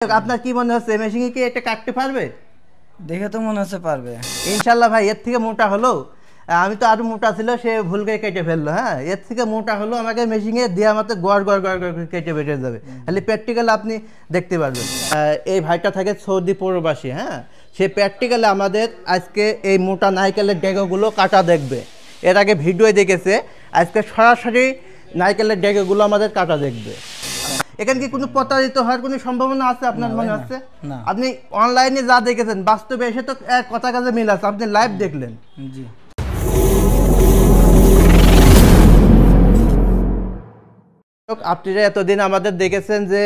আপনার কি মনে হচ্ছে মেশিন কি এটা কাটতে পারবে? দেখে তো মনে হচ্ছে পারবে ইনশাল্লাহ ভাই। এর থেকে মোটা হলো, আমি তো আরো মোটা ছিল, সে ভুল করে কেটে ফেললো। হ্যাঁ, এর থেকে মোটা হলো আমাকে মেশিনে দেওয়া মতো গড় গড় গড় গড় করে কেটে বেটে যাবে। খালি প্র্যাকটিক্যাল আপনি দেখতে পারবেন। এই ভাইটা থাকে সৌদি প্রবাসী। হ্যাঁ, সে প্র্যাকটিক্যালে আমাদের আজকে এই মোটা নারকেলের ডেগোগুলো কাটা দেখবে। এর আগে ভিডিও দেখেছে, আজকে সরাসরি নারকেলের ডেগোগুলো আমাদের কাটা দেখবে। এখানে কি কোনো প্রতারিত হওয়ার কোনো সম্ভাবনা আছে আপনার মনে হচ্ছে? আপনি অনলাইনে যা দেখেছেন, বাস্তবে এসে তো কথা কাজে মিল আছে, আপনি লাইভ দেখলেন। জি, আপনারা এতদিন আমাদের দেখেছেন যে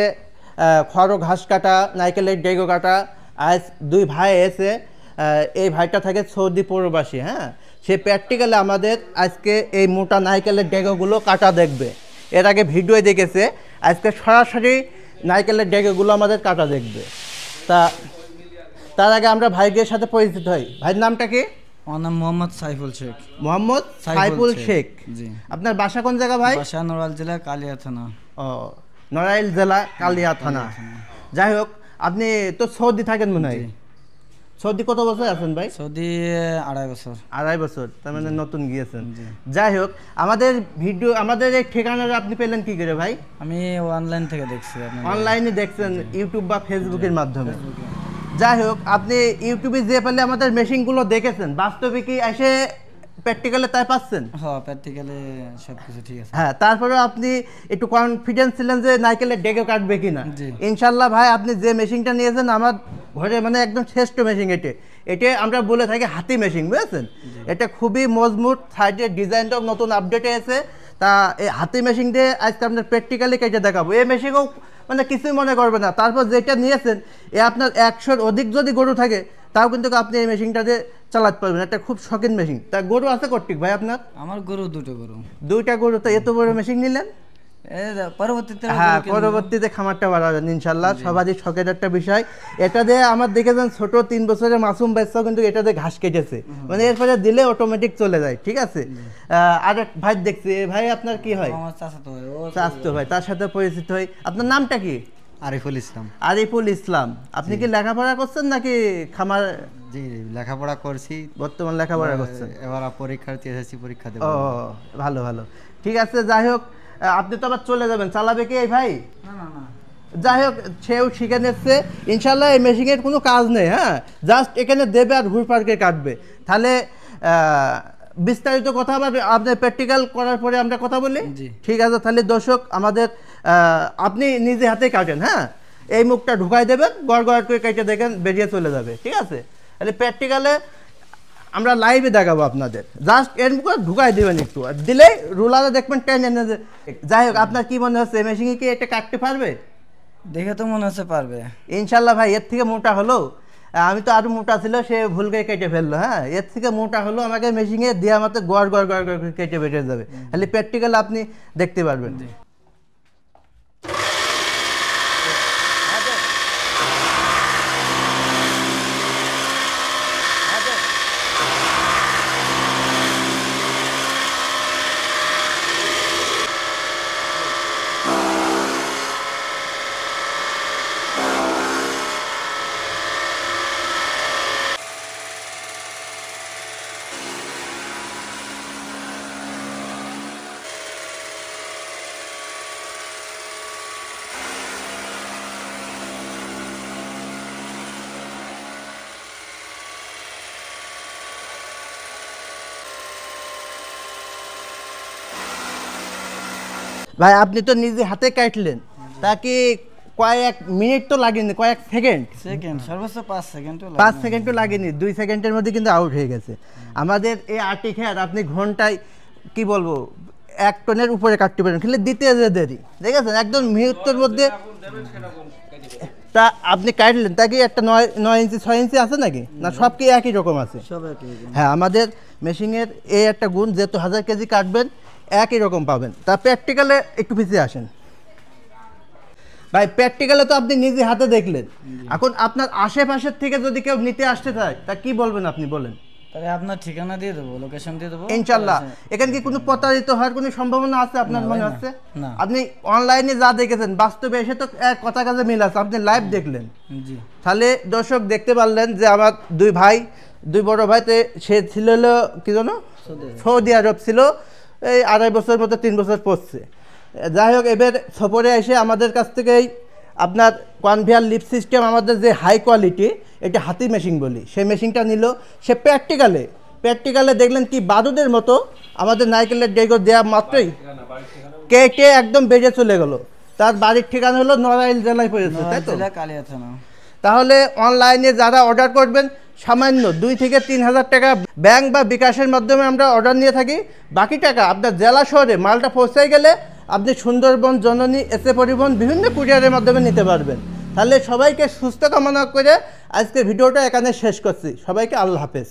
খড় ঘাস কাটা, নারকেলের ডেগো কাটা। আজ দুই ভাই এসে, এই ভাইটা থাকে সৌদি প্রবাসী। হ্যাঁ, সে প্র্যাকটিক্যালে আমাদের আজকে এই মোটা নারকেলের ডেগোগুলো কাটা দেখবে। এর আগে ভিডিও দেখেছে, আজকে সরাসরি নারকেলের ডেগোগুলো আমাদের কাটা দেখবে। তার আগে আমরা ভাইদের সাথে পরিচিত হই। ভাইয়ের নামটা কি? আমার নাম মোহাম্মদ সাইফুল শেখ। মোহাম্মদ সাইফুল শেখ। জি। আপনার বাসা কোন জায়গা ভাই? বাসা নড়াইল জেলা কালিয়া থানা। ও, নড়াইল জেলা কালিয়া থানা। যাই হোক, আপনি তো সৌদি থাকেন মনে হয়। সৌদি কত বছর আছেন ভাই? সৌদি 2.5 বছর। 2.5 বছর, তার মানে নতুন গিয়েছেন। যাই হোক, আমাদের ভিডিও, আমাদের এই ঠিকানাটা আপনি পেলেন কি করে ভাই? আমি অনলাইন থেকে দেখছি। অনলাইনে দেখছেন, ইউটিউব বা ফেসবুকের মাধ্যমে। যাই হোক, আপনি ইউটিউবে যে পেলে আমাদের মেশিনগুলো দেখেছেন, বাস্তবে কি এসে প্র্যাকটিক্যালে তাই পাচ্ছেন? হ্যাঁ, প্র্যাকটিক্যালে সব কিছু ঠিক আছে। হ্যাঁ, তারপরে আপনি একটু কনফিডেন্স ছিলেন যে নারকেলের ডেকে কাটবে কিনা। ইনশাল্লাহ ভাই, আপনি যে মেশিনটা নিয়েছেন আমার ঘরে মানে একদম শ্রেষ্ঠ মেশিন। এটা আমরা বলে থাকি হাতি মেশিন, বুঝেছেন? এটা খুবই মজবুত, সাইডের ডিজাইনটাও নতুন আপডেট হয়েছে। তা এই হাতি মেশিন দিয়ে আজকে আপনার প্র্যাকটিক্যালি কেটে দেখাবো। এই মেশিনও মানে কিছুই মনে করবে না। তারপর যেটা নিয়েছেন, এ আপনার 100-র অধিক যদি গরু থাকে, তাও কিন্তু আপনি এই মেশিনটাতে চালাতে পারবেন। একটা খুব শখিন মেশিন। তা গরু আছে কর্তিক ভাই আপনার? আমার গরু দুইটা গরু। তো এত বড় মেশিন নিলেন? পরবর্তীতে খামারটা বাড়াবেন ইনশাল্লাহ। সবারই শখের একটা বিষয়। এটা দিয়ে আমার দেখেছেন ছোট 3 বছরের মাসুম বাচ্চাও কিন্তু এটা দিয়ে ঘাস কেটেছে, মানে এরপরে দিলে অটোমেটিক চলে যায়। ঠিক আছে। আর এক ভাই দেখছি, ভাই আপনার কি হয়? চাচাতো ভাই। তার সাথে পরিচিত হই। আপনার নামটা কি? আরিফুল ইসলাম। আরিফুল ইসলাম। আপনি কি লেখাপড়া করছেন নাকি খামার? জি, লেখাপড়া করছি। বর্তমান লেখাপড়া করছেন? এবার পরীক্ষার্থী, এসএসসি পরীক্ষা দেব। ও, ভালো ভালো, ঠিক আছে। যাই হোক, আপনি তো আবার চলে যাবেন, চালাবে কি এই ভাই? না। যাই হোক, সেও শিখে নিচ্ছে ইনশাল্লাহ। এই মেশিনের কোনো কাজ নেই। হ্যাঁ, জাস্ট এখানে দেবে আর ঘুর পার্কে কাটবে। তাহলে বিস্তারিত কথা আবার আপনি প্র্যাকটিক্যাল করার পরে আমরা কথা বলি। ঠিক আছে। তাহলে দর্শক আমাদের, আপনি নিজে হাতে কাটেন। হ্যাঁ, এই মুখটা ঢুকাই দেবেন, গড় গড় করে কেটে দেখেন, বেরিয়ে চলে যাবে। ঠিক আছে। তাহলে প্র্যাকটিক্যালে আমরা লাইভে দেখাবো আপনাদের। জাস্ট এর মুখে ঢুকাই দেবেন একটু, আর দিলে রুলারে দেখবেন টেনে এনে। যাই হোক, আপনার কি মনে হচ্ছে মেশিনে কি এটা কাটতে পারবে? দেখে তো মনে হচ্ছে পারবে ইনশাল্লাহ ভাই। এর থেকে মোটা হলো, আমি তো আরো মোটা ছিল, সে ভুল করে কেটে ফেললো। হ্যাঁ, এর থেকে মোটা হলো আমাকে মেশিনে দেওয়া মতো গড় গড় গড় গড় করে কেটে বেটে যাবে। খালি প্র্যাকটিক্যাল আপনি দেখতে পারবেন। ভাই, আপনি তো নিজে হাতে কাটলেন, তাকে কয়েক মিনিট তো লাগেনি, কয়েক সেকেন্ড, সর্বোচ্চ 5 সেকেন্ডও লাগেনি। 2 সেকেন্ডের মধ্যে কিন্তু আউট হয়ে গেছে। আমাদের এই আটি খেয়ার আপনি ঘন্টায় কি বলবো 1 টনের উপরে কাটতে পারেন, খালি দিতে যে দেরি। ঠিক আছে, একদম মুহূর্তের মধ্যে। তা আপনি কাটলেন, তা কি একটা 9 ইঞ্চি 6 ইঞ্চি আছে নাকি? না, সব কি একই রকম আছে? হ্যাঁ, আমাদের মেশিনের এই একটা গুণ, যেহেতু 1000 কেজি কাটবেন একই রকম পাবেন। তা প্র্যাকটিক্যালে একটু পিছিয়ে আসেন ভাই। প্র্যাকটিক্যালে তো আপনি নিজে হাতে দেখলেন। এখন আপনার আশেপাশের থেকে যদি কেউ নিতে আসতে চায়, তা কি বলবেন আপনি? বলেন। তাহলে আপনার ঠিকানা দিয়ে দেবো, লোকেশন দিয়ে দেবো ইনশাল্লাহ। এখানে কি কোনো প্রতারিত হওয়ার কোনো সম্ভাবনা আছে আপনার না, মনে ভাই, হচ্ছে? না। আপনি অনলাইনে যা দেখেছেন বাস্তবে এসে তো এক কথা কাজে মিল আছে, আপনি লাইভ দেখলেন। জি তাহলে দর্শক দেখতে পারলেন যে আমার দুই ভাই, দুই বড় ভাইতে সে ছিল হলো কি জানো সৌদি আরব ছিল, এই 2.5 বছর মতো 3 বছর পড়ছে। যাই হোক, এবার সফরে এসে আমাদের কাছ থেকেই আপনার কনভেয়ার লিফট সিস্টেম, আমাদের যে হাই কোয়ালিটি, এটা হাতি মেশিন বলি, সেই মেশিনটা নিল। সে প্র্যাকটিক্যালে দেখলেন কি বাদুদের মতো আমাদের নারকেলের ডেগো দেওয়া মাত্রই কেটে একদম বেড়ে চলে গেল। তার বাড়ির ঠিকানা হলো নড়াইল জেলায় পড়েছে, তাই তো? কালিয়া থানা। তাহলে অনলাইনে যারা অর্ডার করবেন সামান্য 2 থেকে 3 হাজার টাকা ব্যাংক বা বিকাশের মাধ্যমে আমরা অর্ডার নিয়ে থাকি। বাকি টাকা আপনার জেলা শহরে মালটা পৌঁছে গেলে আপনি সুন্দরবন, জননী, এসএ পরিবহন বিভিন্ন কুরিয়ারের মাধ্যমে নিতে পারবেন। তাহলে সবাইকে সুস্থ কামনা করে আজকে ভিডিওটা এখানে শেষ করছি। সবাইকে আল্লাহ হাফেজ।